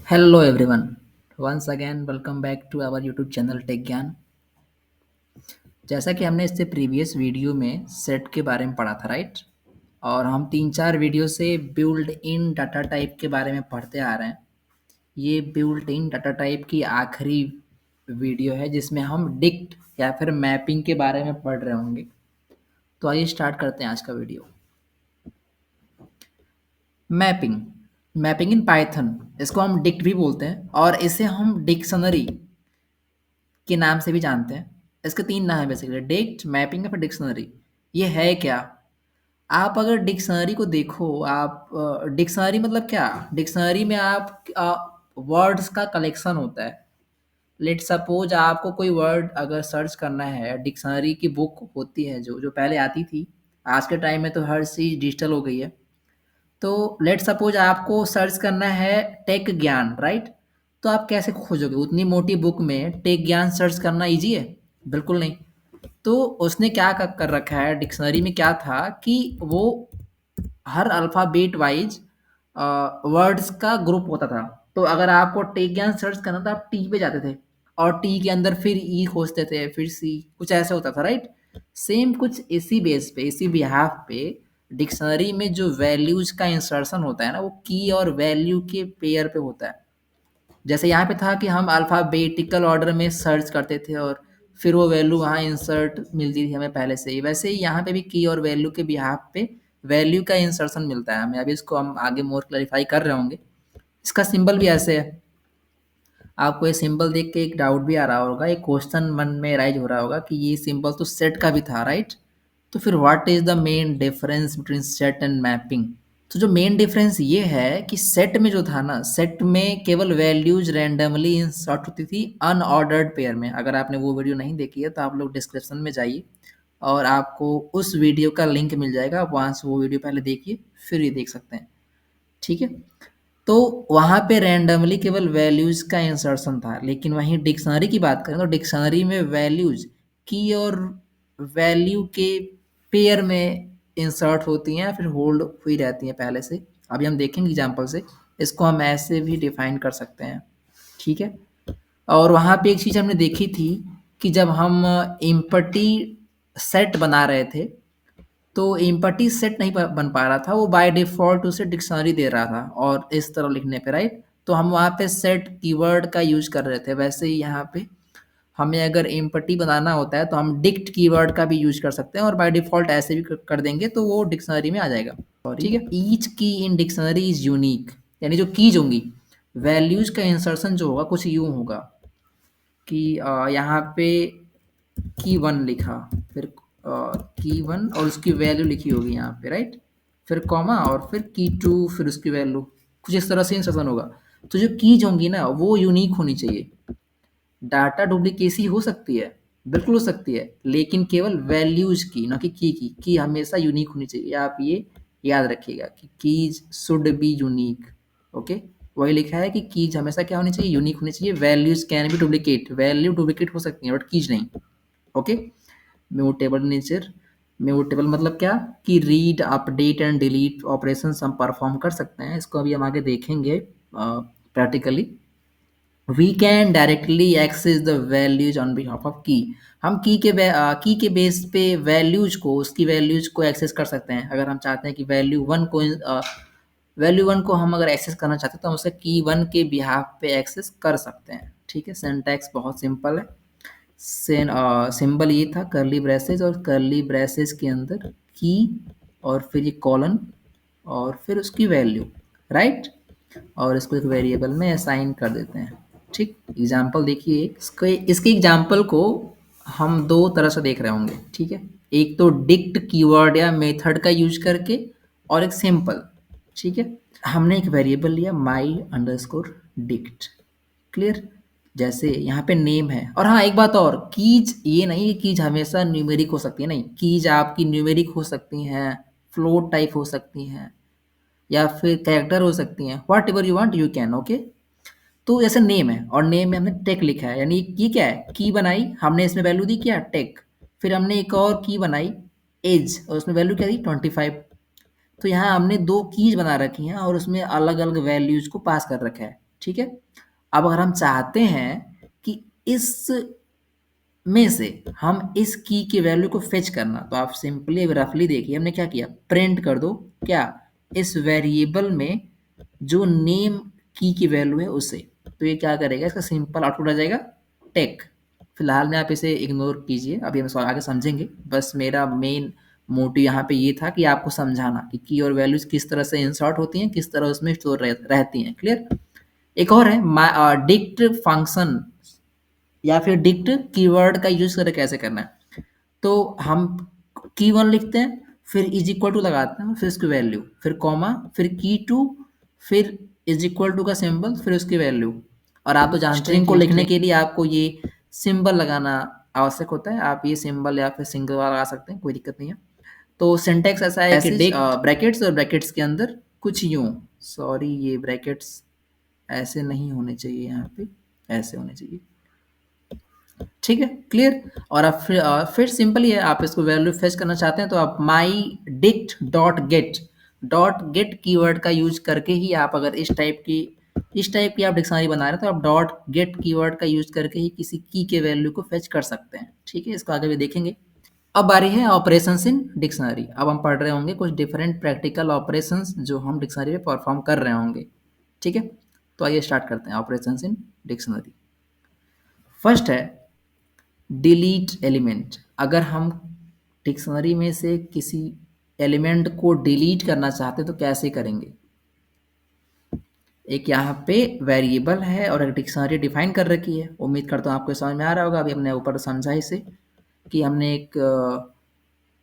Hello everyone. Once again welcome back to our YouTube channel tech Gyan. जैसा कि हमने इससे प्रीवियस वीडियो में सेट के बारे में पढ़ा था, राइट? और हम 3-4 वीडियो से बिल्ड इन डाटा टाइप के बारे में पढ़ते आ रहे हैं। ये बिल्ड इन डाटा टाइप की आखिरी वीडियो है जिसमें हम डिक्ट या फिर मैपिंग के बारे में पढ़ रहे होंगे। तो आइए स्टार्ट करते हैं आज का video. Mapping mapping in Python, इसको हम डिक्ट भी बोलते हैं और इसे हम डिक्शनरी के नाम से भी जानते हैं। इसके 3 नाम है बेसिकली, डिक्ट, मैपिंग या फिर डिक्शनरी। ये है क्या? आप अगर डिक्शनरी को देखो, आप डिक्शनरी मतलब क्या? डिक्शनरी में आप वर्ड्स का कलेक्शन होता है। लेट सपोज आपको कोई वर्ड अगर सर्च करना है, डिक्शनरी की बुक होती है जो जो पहले आती थी। आज के टाइम में तो हर चीज़ डिजिटल हो गई है। तो लेट सपोज आपको सर्च करना है टेक ज्ञान, राइट? तो आप कैसे खोजोगे? उतनी मोटी बुक में टेक ज्ञान सर्च करना इजी है? बिल्कुल नहीं। तो उसने क्या कर रखा है, डिक्शनरी में क्या था कि वो हर अल्फ़ाबेट वाइज वर्ड्स का ग्रुप होता था। तो अगर आपको टेक ज्ञान सर्च करना था, आप टी पे जाते थे और टी के अंदर फिर ई खोजते थे, फिर सी, कुछ ऐसा होता था, राइट? सेम कुछ इसी बेस पे, इसी बिहाफ पे डिक्शनरी में जो वैल्यूज का इंसर्शन होता है ना, वो की और वैल्यू के पेयर पे होता है। जैसे यहाँ पे था कि हम अल्फ़ाबेटिकल ऑर्डर में सर्च करते थे और फिर वो वैल्यू वहाँ इंसर्ट मिलती थी हमें पहले से ही। वैसे ही यहाँ पे भी की और वैल्यू के बिहाफ पे वैल्यू का इंसर्शन मिलता है हमें। अभी इसको हम आगे मोर क्लैरिफाई कर रहे होंगे। इसका सिंबल भी ऐसे है। आपको ये सिंबल देख के एक डाउट भी आ रहा होगा, एक क्वेश्चन मन में राइज हो रहा होगा कि ये सिंबल तो सेट का भी था, राइट? तो फिर what is the main difference between set and mapping? तो जो मेन डिफरेंस ये है कि सेट में जो था ना, सेट में केवल वैल्यूज रैंडमली इंसर्ट होती थी अनऑर्डर्ड पेयर में। अगर आपने वो वीडियो नहीं देखी है तो आप लोग डिस्क्रिप्शन में जाइए और आपको उस वीडियो का लिंक मिल जाएगा, आप वहाँ से वो वीडियो पहले देखिए फिर ये देख सकते हैं। ठीक है? तो वहाँ पे रैंडमली केवल वैल्यूज का इंसर्शन था। लेकिन वहीं डिक्शनरी की बात करें तो डिक्शनरी में वैल्यूज की और वैल्यू के पेयर में इंसर्ट होती हैं या फिर होल्ड हुई रहती हैं पहले से। अभी हम देखेंगे एग्जांपल से। इसको हम ऐसे भी डिफाइन कर सकते हैं। ठीक है? और वहाँ पे एक चीज़ हमने देखी थी कि जब हम इम्पटी सेट बना रहे थे तो एम्पटी सेट नहीं बन पा रहा था, वो बाय डिफ़ॉल्ट उसे डिक्शनरी दे रहा था और इस तरह लिखने पे, राइट? तो हम वहाँ पे सेट कीवर्ड का यूज़ कर रहे थे। वैसे ही यहाँ पे हमें अगर एम्पटी बनाना होता है तो हम डिक्ट कीवर्ड का भी यूज़ कर सकते हैं और बाय डिफ़ॉल्ट ऐसे भी कर देंगे तो वो डिक्शनरी में आ जाएगा। ठीक है? ईच की इन डिक्शनरी इज़ यूनिक, यानी जो कीज होंगी, वैल्यूज़ का इंसर्शन जो होगा कुछ यूँ होगा कि यहाँ पे की 1 लिखा, फिर की 1 और उसकी वैल्यू लिखी होगी यहाँ पे, राइट? फिर कॉमा और फिर की 2, फिर उसकी वैल्यू, कुछ इस तरह से इंसर्शन होगा। तो जो कीज होंगी ना वो यूनिक होनी चाहिए। डाटा डुप्लीकेसी हो सकती है, बिल्कुल हो सकती है, लेकिन केवल वैल्यूज की, ना कि की हमेशा यूनिक होनी चाहिए। आप ये याद रखिएगा कि keys should be unique. Okay? वही लिखा है कि कीज हमेशा क्या होनी चाहिए? यूनिक होनी चाहिए। Values can be duplicate, value duplicate हो सकती है बट कीज नहीं। ओके? म्यूटेबल नेचर, म्यूटेबल मतलब क्या कि read, update and delete operation हम परफॉर्म कर सकते हैं। इसको अभी हम आगे देखेंगे practically. We can directly access the values on behalf of key. हम की के बेस पे वैल्यूज को, उसकी वैल्यूज को एक्सेस कर सकते हैं। अगर हम चाहते हैं कि वैल्यू वन को हम अगर एक्सेस करना चाहते हैं तो हम उसे की 1 के बिहाफ पे एक्सेस कर सकते हैं। ठीक है? सिंटैक्स बहुत सिंपल है। सिंबल ये था कर्ली ब्रेसेस और कर्ली ब्रेसेस के अंदर की और फिर ये कॉलन और फिर उसकी वैल्यू, राइट? और इसको एक वेरिएबल में असाइन कर देते हैं। ठीक? एग्जाम्पल देखिए, इसके एग्जाम्पल को हम दो तरह से देख रहे होंगे। ठीक है? एक तो डिक्ट कीवर्ड या मेथड का यूज करके और एक सिंपल। ठीक है? हमने एक वेरिएबल लिया माई अंडरस्कोर डिक्ट। क्लियर? जैसे यहाँ पे नेम है। और हाँ, एक बात और, कीज ये नहीं कि कीज हमेशा न्यूमेरिक हो सकती है, नहीं। कीज आपकी न्यूमेरिक हो सकती हैं, फ्लोट टाइप हो सकती हैं या फिर कैरेक्टर हो सकती हैं। What ever you want you can. Okay? तो जैसे नेम है और नेम में हमने टेक लिखा है, यानी ये क्या है? की बनाई हमने, इसमें वैल्यू दी क्या? टेक। फिर हमने एक और की बनाई एज और उसमें वैल्यू क्या दी? 25। तो यहाँ हमने दो कीज बना रखी हैं और उसमें अलग अलग वैल्यूज को पास कर रखा है। ठीक है। अब अगर हम चाहते हैं कि इस में से हम इस की वैल्यू को फेच करना, तो आप सिंपली रफली देखिए हमने क्या किया, प्रिंट कर दो क्या, इस वेरिएबल में जो नेम की वैल्यू है उसे। तो ये क्या करेगा, इसका सिंपल आउटपुट आ जाएगा टेक। फिलहाल में आप इसे इग्नोर कीजिए, अभी हम आगे समझेंगे। बस मेरा मेन मोटिव यहाँ पे ये था कि आपको समझाना कि की और वैल्यूज किस तरह से इंसर्ट होती हैं, किस तरह उसमें स्टोर रहती हैं। क्लियर। एक और है डिक्ट फंक्शन या फिर डिक्ट कीवर्ड का यूज करके कैसे करना है। तो हम की वन लिखते हैं, फिर इज इक्वल टू लगाते हैं, फिर उसकी वैल्यू, फिर कॉमा, फिर की टू, फिर इज इक्वल टू का सिंबल, फिर उसकी वैल्यू। और आप तो जानते हैं स्ट्रिंग को लिखने के लिए आपको ये सिंबल लगाना आवश्यक होता है। आप ये सिंबल या फिर सिंगल लगा सकते हैं, कोई दिक्कत नहीं है। तो सिंटेक्स ऐसा है कि ब्रैकेट्स और ब्रैकेट्स के अंदर कुछ यूं, सॉरी ये ब्रैकेट्स ऐसे नहीं होने चाहिए, यहाँ पे ऐसे होने चाहिए। ठीक है, क्लियर। और अब फिर सिंपल ही है, आप इसको वैल्यू फेच करना चाहते हैं तो आप माई डिक्ट डॉट गेट कीवर्ड का यूज करके ही आप अगर इस टाइप की आप डिक्शनरी बना रहे हैं तो आप डॉट गेट कीवर्ड का यूज करके ही किसी की के वैल्यू को फेच कर सकते हैं। ठीक है, इसको आगे भी देखेंगे। अब बारी है ऑपरेशंस इन डिक्शनरी। अब हम पढ़ रहे होंगे कुछ डिफरेंट प्रैक्टिकल ऑपरेशंस जो हम डिक्शनरी में परफॉर्म कर रहे होंगे। ठीक है, तो आइए स्टार्ट करते हैं ऑपरेशंस इन डिक्शनरी। फर्स्ट है डिलीट एलिमेंट। अगर हम डिक्शनरी में से किसी एलिमेंट को डिलीट करना चाहते तो कैसे करेंगे। एक यहाँ पे वेरिएबल है और एक डिक्शनरी डिफाइन कर रखी है। उम्मीद करता हूँ आपको समझ में आ रहा होगा। अभी हमने ऊपर समझा इसे कि हमने एक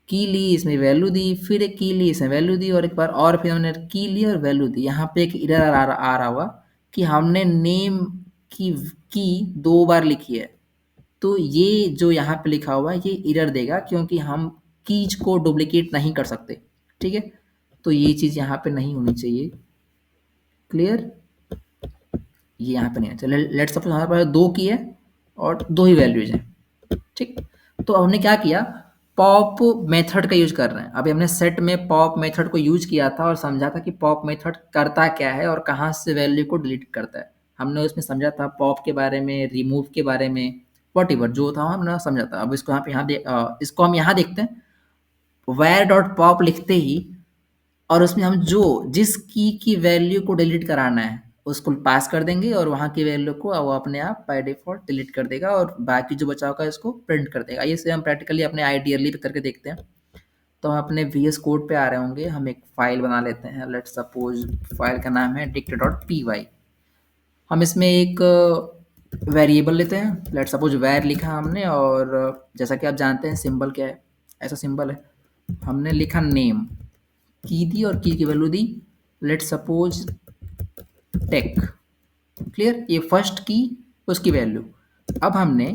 की ली, इसमें वैल्यू दी, फिर एक की ली, इसमें वैल्यू दी, और एक बार और फिर हमने की ली और वैल्यू दी। यहाँ पे एक एरर आ रहा होगा कि हमने नेम की 2 बार लिखी है। तो ये जो यहाँ पे लिखा हुआ है ये एरर देगा, क्योंकि हम कीज को डुप्लीकेट नहीं कर सकते। ठीक है, तो ये चीज़ यहाँ पे नहीं होनी चाहिए। क्लियर, ये यहाँ पे नहीं है। चलिए लेट्स सपोज हमारे पास 2 की है और 2 ही वैल्यूज हैं। ठीक, तो हमने क्या किया, पॉप मेथड का यूज कर रहे हैं। अभी हमने सेट में पॉप मेथड को यूज किया था और समझा था कि पॉप मेथड करता क्या है और कहाँ से वैल्यू को डिलीट करता है। हमने उसमें समझा था पॉप के बारे में, रिमूव के बारे में, वॉट जो था हमने समझा था। अब इसको इसको हम यहाँ देखते हैं। where डॉट पॉप लिखते ही और उसमें हम जिस की वैल्यू को डिलीट कराना है उसको पास कर देंगे और वहाँ की वैल्यू को वो अपने आप बाय डिफॉल्ट डिलीट कर देगा और बाकी जो बचा होगा इसको प्रिंट कर देगा। इसे हम प्रैक्टिकली अपने आईडीएलई पे करके देखते हैं। तो हम अपने VS कोड पे आ रहे होंगे। हम एक फाइल बना लेते हैं। लेट सपोज फाइल का नाम है dict.py। हम इसमें एक वेरिएबल लेते हैं। लेट सपोज वैर लिखा हमने, और जैसा कि आप जानते हैं सिंबल क्या है, ऐसा सिंबल है। हमने लिखा नेम, की दी और की वैल्यू दी, लेट सपोज टेक। क्लियर, ये फर्स्ट की उसकी वैल्यू। अब हमने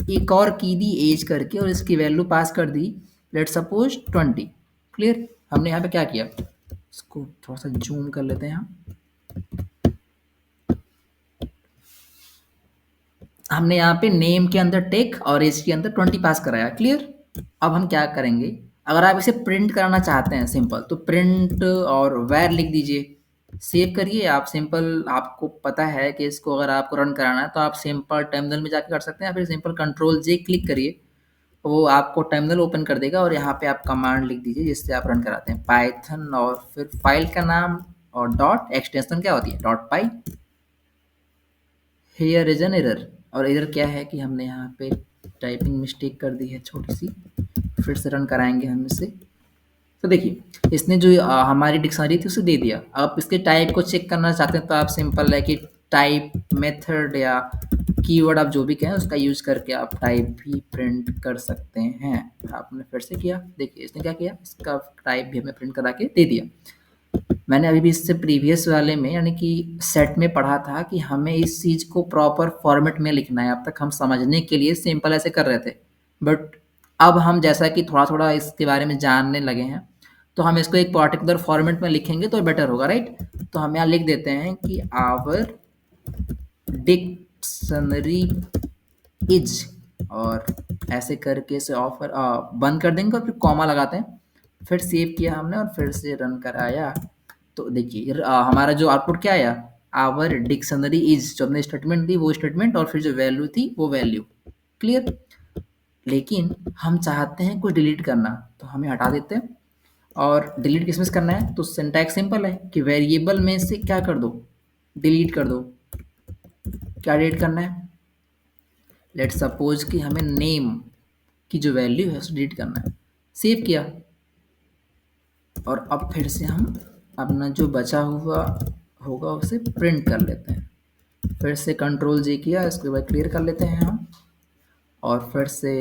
एक और की दी एज करके और इसकी वैल्यू पास कर दी, लेट सपोज 20। क्लियर, हमने यहाँ पे क्या किया, इसको थोड़ा सा जूम कर लेते हैं हम। हमने यहाँ पे नेम के अंदर टेक और एज के अंदर 20 पास कराया। क्लियर, अब हम क्या करेंगे, अगर आप इसे प्रिंट कराना चाहते हैं सिंपल, तो प्रिंट और वैर लिख दीजिए, सेव करिए। आप सिंपल, आपको पता है कि इसको अगर आपको रन कराना है तो आप सिंपल टर्मिनल में जाके कर सकते हैं, या फिर सिंपल Ctrl+J क्लिक करिए, वो आपको टर्मिनल ओपन कर देगा और यहाँ पे आप कमांड लिख दीजिए जिससे आप रन कराते हैं पाइथन, और फिर फाइल का नाम और डॉट एक्सटेंशन क्या होती है .py। Here is an error, और एरर क्या है कि हमने यहाँ पे टाइपिंग मिस्टेक कर दी है छोटी सी। फिर से रन कराएंगे हम इसे। तो देखिए इसने जो हमारी डिक्शनरी थी उसे दे दिया। आप इसके टाइप को चेक करना चाहते हैं तो आप सिंपल है कि टाइप मेथड या कीवर्ड आप जो भी कहें उसका यूज करके आप टाइप भी प्रिंट कर सकते हैं। आपने फिर से किया, देखिए इसने क्या किया, इसका टाइप भी हमें प्रिंट करा के दे दिया। मैंने अभी भी इससे प्रीवियस वाले में यानी कि सेट में पढ़ा था कि हमें इस चीज़ को प्रॉपर फॉर्मेट में लिखना है। अब तक हम समझने के लिए सिंपल ऐसे कर रहे थे, बट अब हम जैसा कि थोड़ा थोड़ा इसके बारे में जानने लगे हैं तो हम इसको एक पर्टिकुलर फॉर्मेट में लिखेंगे तो बेटर होगा, राइट। तो हम यहाँ लिख देते हैं कि आवर डिक्शनरी इज, और ऐसे करके इसे ऑफर बंद कर देंगे और फिर कॉमा लगाते हैं। फिर सेव किया हमने और फिर से रन कराया तो देखिए हमारा जो आउटपुट क्या आया, आवर डिक्शनरी इज, जो हमने स्टेटमेंट दी वो स्टेटमेंट और फिर जो वैल्यू थी वो वैल्यू। क्लियर। लेकिन हम चाहते हैं कुछ डिलीट करना, तो हमें हटा देते हैं। और डिलीट किसमें से करना है, तो सिंटैक्स सिंपल है कि वेरिएबल में से क्या कर दो, डिलीट कर दो। क्या डिलीट करना है, लेट सपोज कि हमें नेम की जो वैल्यू है उसे डिलीट करना है। सेव किया, और अब फिर से हम अपना जो बचा हुआ होगा उसे प्रिंट कर लेते हैं। फिर से कंट्रोल जे किया, इसके बाद क्लियर कर लेते हैं हम, और फिर से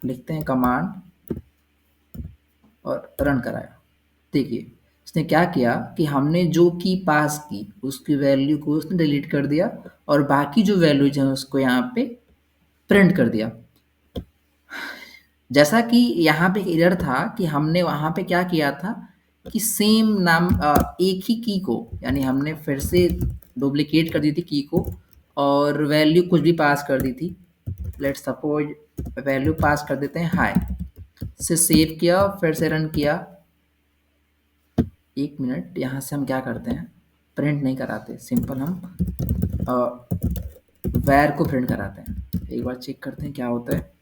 लिखते हैं कमांड और रन कराया। देखिए इसने क्या किया कि हमने जो की पास की उसकी वैल्यू को उसने डिलीट कर दिया, और बाकी जो वैल्यूज हैं उसको यहाँ पे प्रिंट कर दिया। जैसा कि यहाँ पे एक एरर था कि हमने वहाँ पे क्या किया था कि सेम नाम एक ही की को, यानी हमने फिर से डुप्लीकेट कर दी थी की को और वैल्यू कुछ भी पास कर दी थी। लेट्स सपोज वैल्यू पास कर देते हैं हाई, से सेव किया, फिर से रन किया। एक मिनट, यहाँ से हम क्या करते हैं, प्रिंट नहीं कराते, सिंपल हम वैर को प्रिंट कराते हैं। एक बार चेक करते हैं क्या होता है।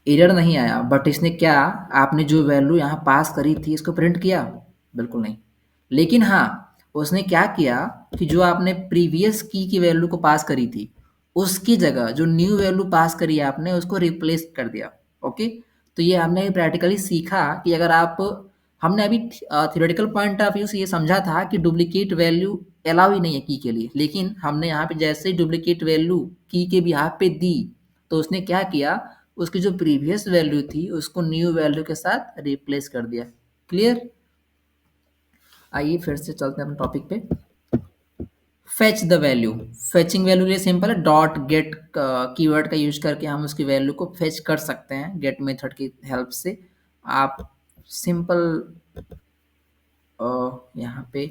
एरर नहीं आया, बट इसने क्या, आपने जो वैल्यू यहाँ पास करी थी इसको प्रिंट किया? बिल्कुल नहीं। लेकिन हाँ, उसने क्या किया कि जो आपने प्रीवियस की वैल्यू को पास करी थी उसकी जगह जो न्यू वैल्यू पास करी आपने उसको रिप्लेस कर दिया। ओके, तो ये हमने प्रैक्टिकली सीखा कि अगर आप, हमने अभी थियोरेटिकल पॉइंट ऑफ व्यू से ये समझा था कि डुप्लीकेट वैल्यू अलाउ ही नहीं है की के लिए, लेकिन हमने यहाँ पे जैसे ही डुप्लीकेट वैल्यू की के बिहाफ पे दी तो उसने क्या किया, उसकी जो प्रीवियस वैल्यू थी उसको न्यू वैल्यू के साथ रिप्लेस कर दिया। क्लियर। आइए फिर से चलते हैं अपने टॉपिक पे। Fetch the value, fetching value ये सिंपल है, डॉट गेट कीवर्ड का यूज करके हम उसकी वैल्यू को फेच कर सकते हैं गेट मेथड की हेल्प से। आप सिंपल यहाँ पे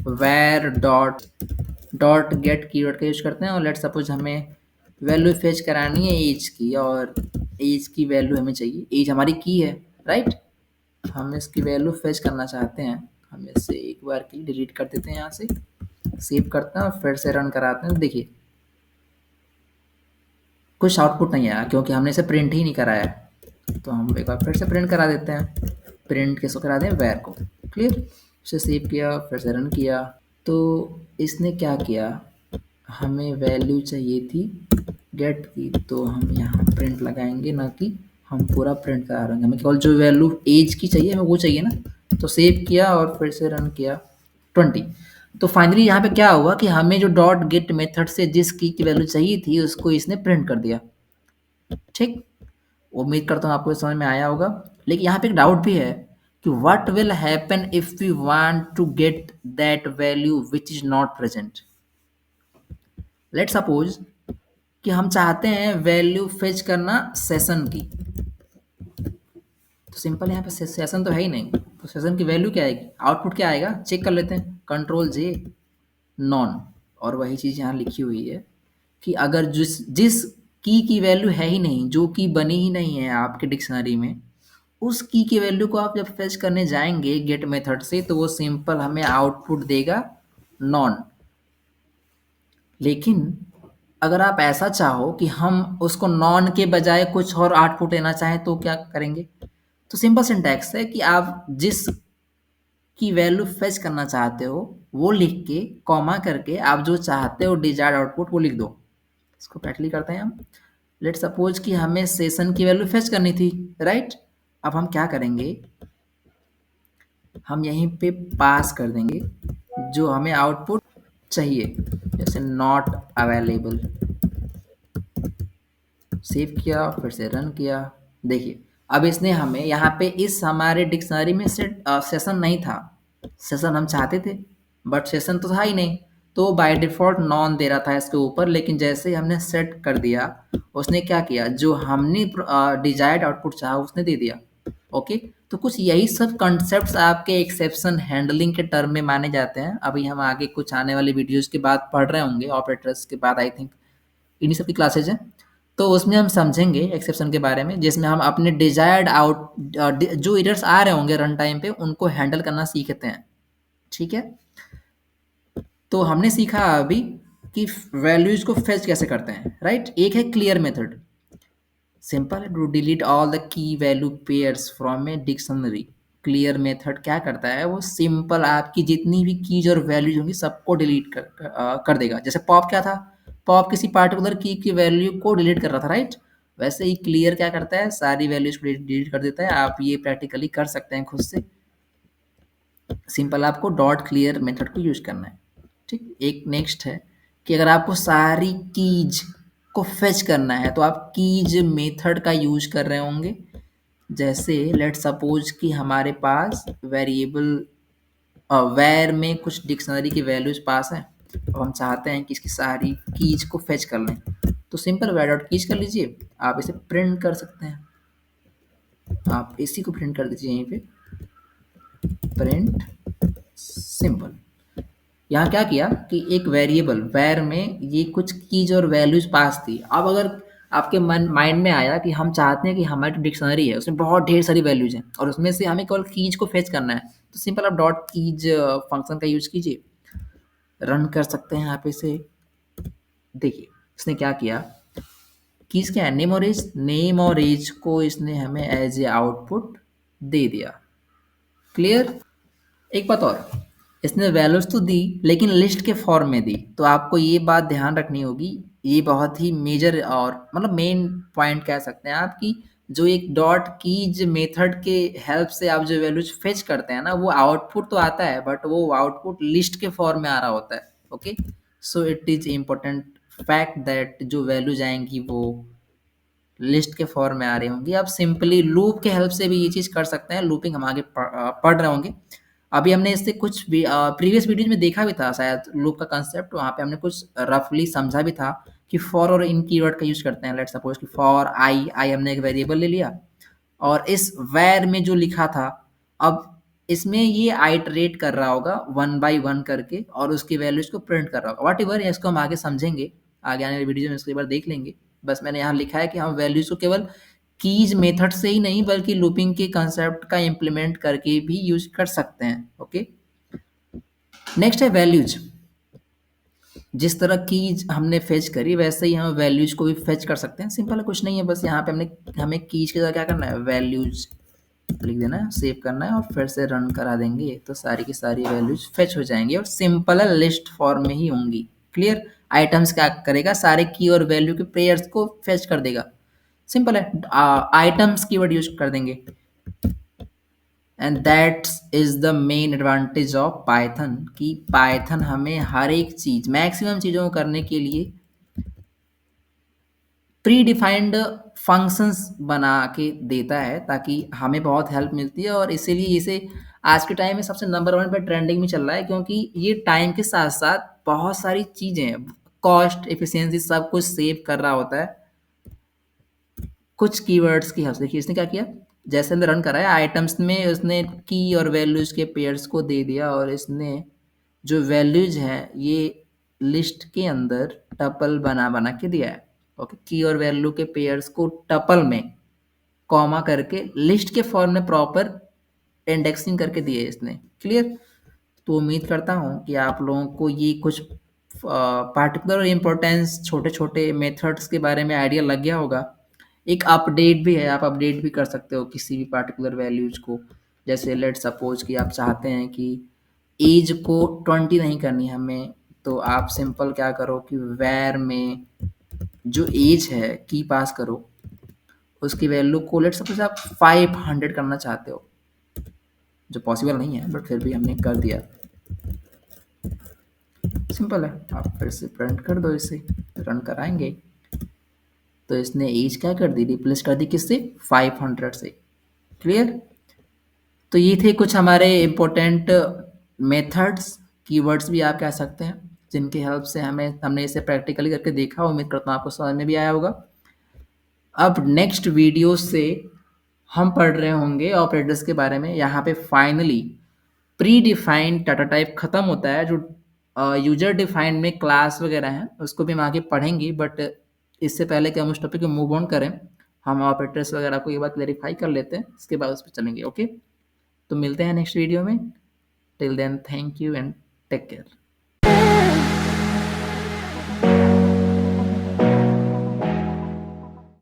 वैर डॉट गेट कीवर्ड का यूज करते हैं, और लेट सपोज हमें वैल्यू फेच करानी है एज की, और एज की वैल्यू हमें चाहिए, एज हमारी की है, राइट। हम इसकी वैल्यू फेच करना चाहते हैं, हम इसे एक बार के लिए डिलीट कर देते हैं, यहाँ से सेव करते हैं और फिर से रन कराते हैं। देखिए कुछ आउटपुट नहीं आया क्योंकि हमने इसे प्रिंट ही नहीं कराया है। तो हम एक बार फिर से प्रिंट करा देते हैं। प्रिंट किसको करा दें, वैर को। क्लियर। उसे सेव किया, फिर से रन किया, तो इसने क्या किया, हमें वैल्यू चाहिए थी गेट की, तो हम यहाँ प्रिंट लगाएंगे, ना कि हम पूरा प्रिंट करा रहे हैं। हमें केवल जो वैल्यू एज की चाहिए हमें वो चाहिए ना। तो सेव किया और फिर से रन किया 20। तो फाइनली यहाँ पे क्या हुआ कि हमें जो डॉट गेट मेथड से जिस की वैल्यू चाहिए थी उसको इसने प्रिंट कर दिया। ठीक, उम्मीद करता हूँ आपको समझ में आया होगा। लेकिन यहाँ पे एक डाउट भी है कि what will happen if we want to get that value which is not present. Let suppose कि हम चाहते हैं वैल्यू फेच करना सेशन की, तो सिंपल यहाँ पे सेशन तो है ही नहीं, तो सेशन की वैल्यू क्या आएगी, आउटपुट क्या आएगा, चेक कर लेते हैं, कंट्रोल जे नॉन। और वही चीज़ यहाँ लिखी हुई है कि अगर जिस जिस की वैल्यू है ही नहीं, जो की बनी ही नहीं है आपके डिक्शनरी में, उस की वैल्यू को आप जब फेच करने जाएंगे गेट मेथड से तो वो सिंपल हमें आउटपुट देगा नॉन। लेकिन अगर आप ऐसा चाहो कि हम उसको नॉन के बजाय कुछ और आउटपुट लेना चाहें तो क्या करेंगे, तो सिंपल सिंटैक्स है कि आप जिस की वैल्यू फेच करना चाहते हो वो लिख के कॉमा करके आप जो चाहते हो डिजायर्ड आउटपुट वो लिख दो। इसको प्रैक्टिकली करते हैं हम। लेट सपोज कि हमें सेशन की वैल्यू फेच करनी थी, राइट। अब हम क्या करेंगे, हम यहीं पे पास कर देंगे जो हमें आउटपुट चाहिए, जैसे नॉट अवेलेबल। सेव किया, फिर से रन किया। देखिए अब इसने हमें यहाँ पे इस हमारे डिक्शनरी में सेशन नहीं था, सेशन हम चाहते थे बट सेशन तो था ही नहीं, तो बाय डिफ़ॉल्ट नॉन दे रहा था इसके ऊपर। लेकिन जैसे ही हमने सेट कर दिया उसने क्या किया, जो हमने डिजायर्ड आउटपुट चाहा उसने दे दिया। ओके, तो कुछ यही सब कॉन्सेप्ट्स आपके एक्सेप्शन हैंडलिंग के टर्म में माने जाते हैं। अभी हम आगे कुछ आने वाली वीडियोस के बाद पढ़ रहे होंगे, ऑपरेटर्स के बाद आई थिंक इन्हीं सब की क्लासेज हैं, तो उसमें हम समझेंगे एक्सेप्शन के बारे में, जिसमें हम अपने डिजायर्ड जो एरर्स आ रहे होंगे रन टाइम पे उनको हैंडल करना सीखते हैं। ठीक है, तो हमने सीखा अभी कि वैल्यूज को फेच कैसे करते हैं, राइट। एक है clear method, simple to delete all the key value pairs from a dictionary. Clear method क्या करता है, वो सिंपल आपकी जितनी भी कीज और वैल्यूज होंगी सबको डिलीट कर देगा। जैसे पॉप क्या था, पॉप किसी पार्टिकुलर की वैल्यू को डिलीट कर रहा था, राइट। वैसे ही क्लियर क्या करता है, सारी वैल्यूज को डिलीट कर देता है। आप ये प्रैक्टिकली कर सकते हैं खुद से। सिंपल आपको डॉट क्लियर मेथड को यूज करना है, ठीक। एक नेक्स्ट है कि अगर आपको सारी कीज को फेच करना है तो आप कीज मेथड का यूज कर रहे होंगे। जैसे लेट सपोज कि हमारे पास वेरिएबल वैर में कुछ डिक्शनरी की वैल्यूज पास है और हम चाहते हैं कि इसकी सारी कीज को फेच कर लें, तो सिंपल वैर डॉट कीज कर लीजिए। आप इसे प्रिंट कर सकते हैं, आप इसी को प्रिंट कर दीजिए यहीं पे, प्रिंट सिंपल। यहाँ क्या किया कि एक वेरिएबल वैर में ये कुछ कीज और वैल्यूज पास थी। अब अगर आपके मन माइंड में आया कि हम चाहते हैं कि हमारी डिक्शनरी है उसमें बहुत ढेर सारी वैल्यूज हैं और उसमें से हमें केवल कीज को फेच करना है, तो सिंपल आप डॉट कीज फंक्शन का यूज कीजिए, रन कर सकते हैं आप इसे। देखिए इसने क्या किया, कीज क्या है, नेम और एज, नेम और एज को इसने हमें एज ए आउटपुट दे दिया। क्लियर। एक बात और, इसने वैल्यूज तो दी लेकिन लिस्ट के फॉर्म में दी, तो आपको ये बात ध्यान रखनी होगी। ये बहुत ही मेजर और मतलब मेन पॉइंट कह सकते हैं आप कि जो एक डॉट कीज मेथड के हेल्प से आप जो वैल्यूज फेच करते हैं ना, वो आउटपुट तो आता है बट वो आउटपुट लिस्ट के फॉर्म में आ रहा होता है। Okay, so it is important fact that जो वैल्यूज आएंगी वो लिस्ट के फॉर्म में आ रही होंगी। आप सिंपली लूप के हेल्प से भी ये चीज़ कर सकते हैं, लूपिंग हम आगे पढ़ रहे होंगे। अभी हमने इससे कुछ भी प्रीवियस वीडियोज में देखा भी था शायद लूप का कंसेप्ट, वहाँ पे हमने कुछ रफली समझा भी था कि फॉर और इन कीवर्ड का यूज करते हैं। लेट सपोज कि फॉर आई, आई हमने एक वेरिएबल ले लिया और इस वैर में जो लिखा था, अब इसमें ये आइटरेट कर रहा होगा वन बाय वन करके और उसकी वैल्यूज को प्रिंट कर रहा होगा। वॉट एवर इसको हम आगे समझेंगे, आगे आने वाली वीडियो में इसको एक बार देख लेंगे। बस मैंने यहाँ लिखा है कि हम वैल्यूज को केवल कीज मेथड से ही नहीं बल्कि लूपिंग के कंसेप्ट का इम्प्लीमेंट करके भी यूज कर सकते हैं। ओके, नेक्स्ट है वैल्यूज। जिस तरह कीज हमने फेच करी वैसे ही हम वैल्यूज को भी फेच कर सकते हैं। सिंपल है, कुछ नहीं है, बस यहाँ पे हमने हमें कीज की जगह क्या करना है, वैल्यूज लिख देना है, सेव करना है और फिर से रन करा देंगे तो सारी की सारी वैल्यूज फेच हो जाएंगी और सिंपल लिस्ट फॉर्म में ही होंगी। क्लियर। आइटम्स क्या करेगा, सारे की और वैल्यू के पेयर्स को फेच कर देगा। सिंपल है, आइटम्स कीवर्ड यूज कर देंगे। And that is the main advantage of Python कि पाइथन हमें हर एक चीज मैक्सिमम चीजों को करने के लिए प्री डिफाइंड फंक्शंस बना के देता है ताकि हमें बहुत हेल्प मिलती है। और इसीलिए इसे आज के टाइम में सबसे नंबर वन पे ट्रेंडिंग में चल रहा है, क्योंकि ये टाइम के साथ साथ बहुत सारी चीज़ें, कॉस्ट एफिशिएंसी सब कुछ सेव कर रहा होता है कुछ कीवर्ड्स की हेल्प से। देखिए इसने क्या किया, जैसे हमने रन करा है आइटम्स में उसने की और वैल्यूज के पेयर्स को दे दिया और इसने जो वैल्यूज है ये लिस्ट के अंदर टपल बना बना के दिया है। ओके, की और वैल्यू के पेयर्स को टपल में कॉमा करके लिस्ट के फॉर्म में प्रॉपर इंडेक्सिंग करके दिए इसने। क्लियर। तो उम्मीद करता हूँ कि आप लोगों को ये कुछ पार्टिकुलर इम्पोर्टेंस छोटे छोटे मेथड्स के बारे में आइडिया लग गया होगा। एक अपडेट भी है, आप अपडेट भी कर सकते हो किसी भी पार्टिकुलर वैल्यूज को। जैसे लेट सपोज कि आप चाहते हैं कि एज को 20 नहीं करनी हमें, तो आप सिंपल क्या करो कि वैर में जो एज है की पास करो, उसकी वैल्यू को लेट सपोज आप 500 करना चाहते हो, जो पॉसिबल नहीं है बट फिर भी हमने कर दिया। सिंपल है, आप फिर से प्रिंट कर दो, इसे रन कराएंगे तो इसने एज क्या कर दी, रिप्लेस कर दी किससे, 500 से। क्लियर। तो ये थे कुछ हमारे इम्पोर्टेंट मेथड्स, कीवर्ड्स भी आप कह सकते हैं, जिनकी हेल्प से हमने इसे प्रैक्टिकली करके देखा। उम्मीद करता हूँ आपको समझ में भी आया होगा। अब नेक्स्ट वीडियो से हम पढ़ रहे होंगे ऑपरेटर्स के बारे में। यहाँ पे finally pre defined data type खत्म होता है, जो यूजर डिफाइंड में क्लास वगैरह हैं उसको भी हम आगे पढ़ेंगे। बट इससे पहले कि हम उस टॉपिक को मूव ऑन करें, हम ऑपरेटर्स वगैरह को ये बात क्लेरिफाई कर लेते हैं, इसके बाद उस पर चलेंगे। ओके, तो मिलते हैं नेक्स्ट वीडियो में। Till then thank you and take care.